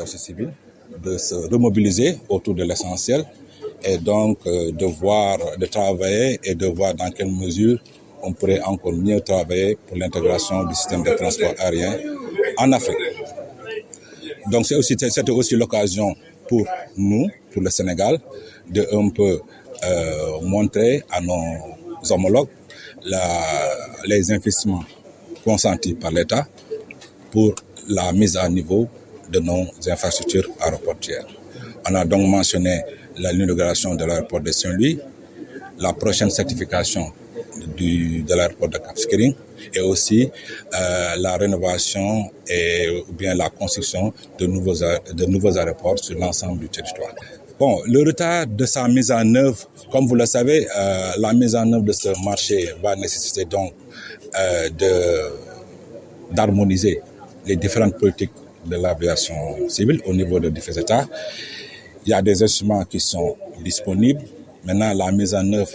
l'aviation civile de se remobiliser autour de l'essentiel et donc de travailler et de voir dans quelle mesure on pourrait encore mieux travailler pour l'intégration du système de transport aérien en Afrique. Donc c'était aussi l'occasion pour nous, pour le Sénégal, de un peu montrer à nos homologues les investissements consentis par l'État pour la mise à niveau de nos infrastructures aéroportuaires. On a donc mentionné l'inauguration de l'aéroport de Saint-Louis, la prochaine certification de l'aéroport de Cap Skirring et aussi la rénovation ou bien la construction de nouveaux aéroports sur l'ensemble du territoire. Bon, le retard de sa mise en œuvre, comme vous le savez, la mise en œuvre de ce marché va nécessiter donc d'harmoniser les différentes politiques de l'aviation civile au niveau de différents États. Il y a des instruments qui sont disponibles. Maintenant, la mise en œuvre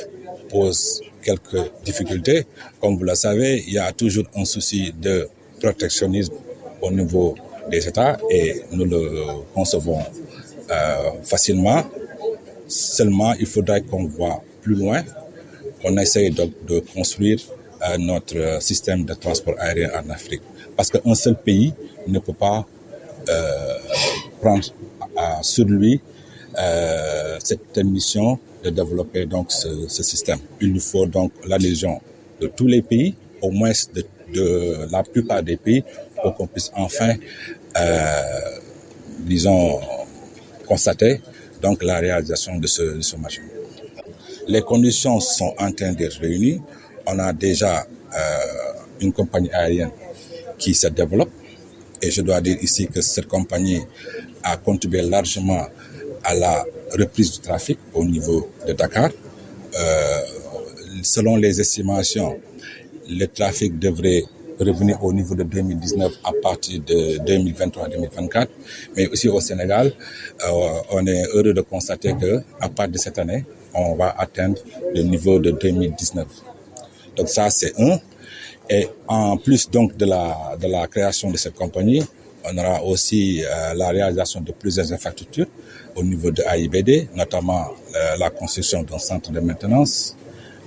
pose quelques difficultés. Comme vous le savez, il y a toujours un souci de protectionnisme au niveau des États et nous le concevons facilement. Seulement, il faudrait qu'on voit plus loin, qu'on essaye de construire notre système de transport aérien en Afrique. Parce qu'un seul pays ne peut pas prendre sur lui cette mission de développer donc ce système. Il nous faut donc l'adhésion de tous les pays, au moins de la plupart des pays, pour qu'on puisse enfin, constater donc la réalisation de ce marché. Les conditions sont en train d'être réunies. On a déjà une compagnie aérienne qui se développe et je dois dire ici que cette compagnie a contribué largement à la reprise du trafic au niveau de Dakar. Selon les estimations, le trafic devrait revenir au niveau de 2019 à partir de 2023-2024. Mais aussi au Sénégal, on est heureux de constater qu'à partir de cette année, on va atteindre le niveau de 2019. Donc ça, c'est un. Et en plus donc de la création de cette compagnie, on aura aussi la réalisation de plusieurs infrastructures au niveau de AIBD, notamment la construction d'un centre de maintenance,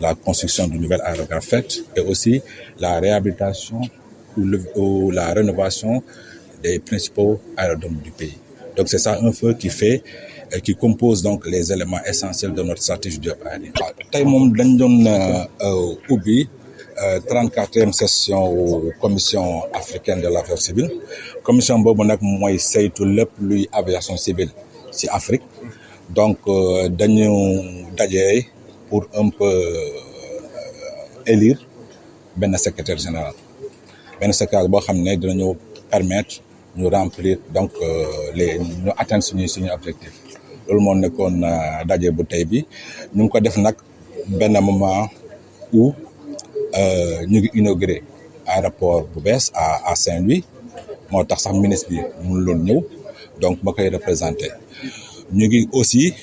la construction d'une nouvelle aérogare faite et aussi la réhabilitation ou la rénovation des principaux aérodromes du pays. Donc c'est ça un peu qui compose donc les éléments essentiels de notre stratégie aérienne. Tey moom dañ doon ubbi 34e session commission africaine de l'affaire civile. Commission boobu nag mooy saytu lépp luy aviation civile ci Afrique. Donc dañu daje pour un peu élire benn secrétaire général. Benn secrétaire boo xam ne dinañu permettre ñu remplir donc ñu atteindre suñu objectif. Loolu moo nekkoon daje bu tey bi ñu ngi ko def nag benn moment où ñu ngi inauguré aéroport bu bees à Saint-Louis moo tax sax ministre bi mënul loon ñëw donc ba koy représenté. ñu ngi aussi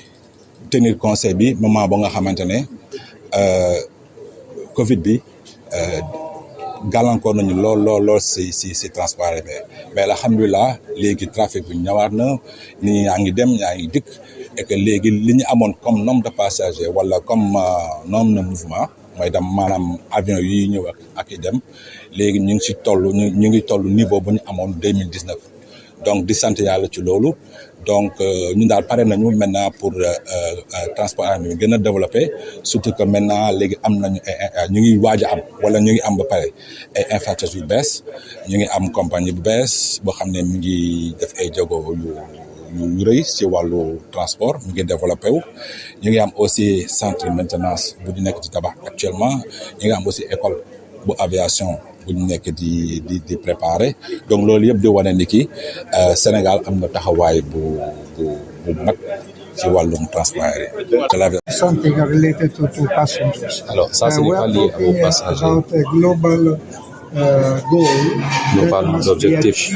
tenir conseil bi moment ba nga xamante ne Covid bi gàllankoor nañu lool si transport bi mais alhamdulilah léegi trafic bi ñëwaat na nit ñi ñaa ngi dem ñaa ngi dikk et que léegi li ñu amoon comme nombre de passagers wala comme nombre de mouvement mooy dem maanaam avion yi ñëw ak i dem léegi ñu ngi toll niveau bu ñu amoon 2019 donc di sant yàlla ci loolu donc ñun daal pare nañu maintenant pour transport aérien gën a développé surtout que maintenant léegi am nañu ñu ngi waaj a am wala ñu ngi am ba pare ay infrastructure yu bees ñu ngi am compagnie bu bees boo xam ne mi ngi def ay jéego yu rëy ci wàllu transport mi ngi développé wu ñu ngi am aussi centre de maintenance bu ñu nekk ci tabax actuellement ñu ngi am aussi école bu aviation bu ñu nekk di préparer donc loolu yëpp di wane ni ki Sénégal am na taxawaay bu mag ci wàllum transport aérien. Something related to passengers. Alors ça c'est pas lié aux passagers. About a global Nous parlons d'objectifs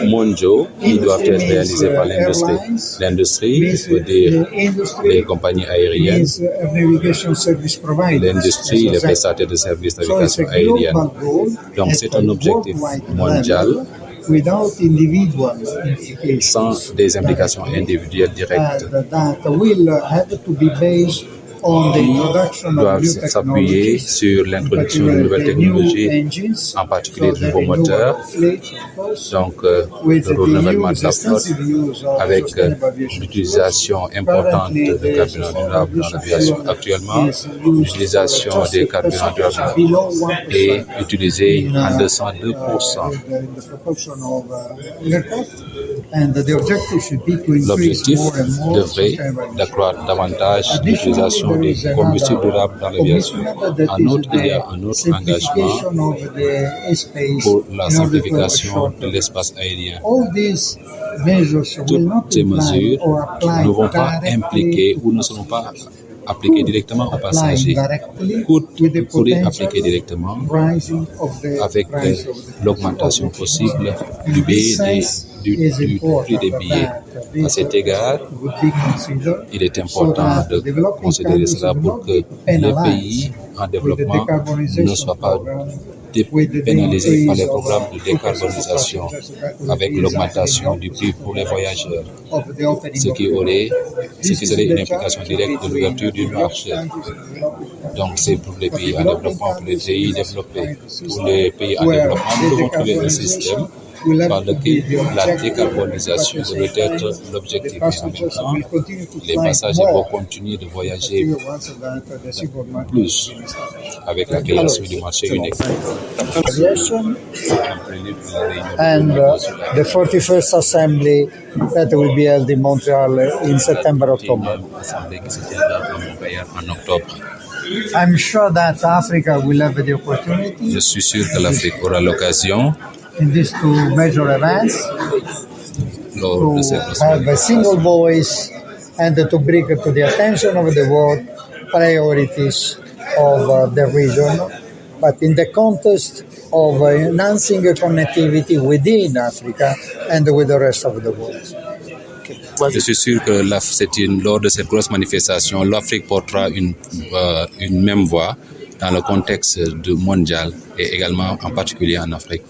mondiaux qui doivent être réalisés par l'industrie. L'industrie veut dire les compagnies aériennes, l'industrie, les prestataires de services navigation aérienne. Donc c'est un objectif mondial without individual implications. sans des implications individuelles directes, That will have to be based on the introduction of doivent new s'appuyer technologies, sur l'introduction de nouvelles technologies, en particulier de nouveaux moteurs, donc le renouvellement de la flotte avec l'utilisation importante de carburants durables dans l'aviation actuellement, l'utilisation des carburants durables est utilisée en dessous de 2%. L'objectif devrait d'accroître davantage l'utilisation des combustibles durables dans l'aviation. En outre, il y a un autre engagement pour la simplification de l'espace aérien. Toutes ces mesures ne vont pas impliquer ou ne seront pas appliquées directement aux passagers. Toutes pourraient appliquer directement avec l'augmentation possible du prix des billets. À cet égard, il est important de considérer cela pour que les pays en développement ne soient pas pénalisés par les programmes de décarbonisation avec l'augmentation du prix pour les voyageurs, ce qui serait une implication directe de l'ouverture du marché. Donc c'est pour les pays en développement, pour les pays développés. Pour les pays en développement, nous devons trouver un système par lequel la décarbonisation devrait être l'objectif. En même temps, les passagers vont continuer de voyager plus avec la création du marché unique. And the 41st assembly that will be held in Montreal in September-October. En octobre. I'm sure that Africa will have the opportunity. Je suis sûr que l'Afrique aura l'occasion In these two major events, lors de cette to have a single voice and to bring to the attention of the world priorities of the region, but in the context of enhancing connectivity within Africa and with the rest of the world. Je suis sûr que lors de cette grosse manifestation, l'Afrique portera une même voix dans le contexte mondial et également en particulier en Afrique.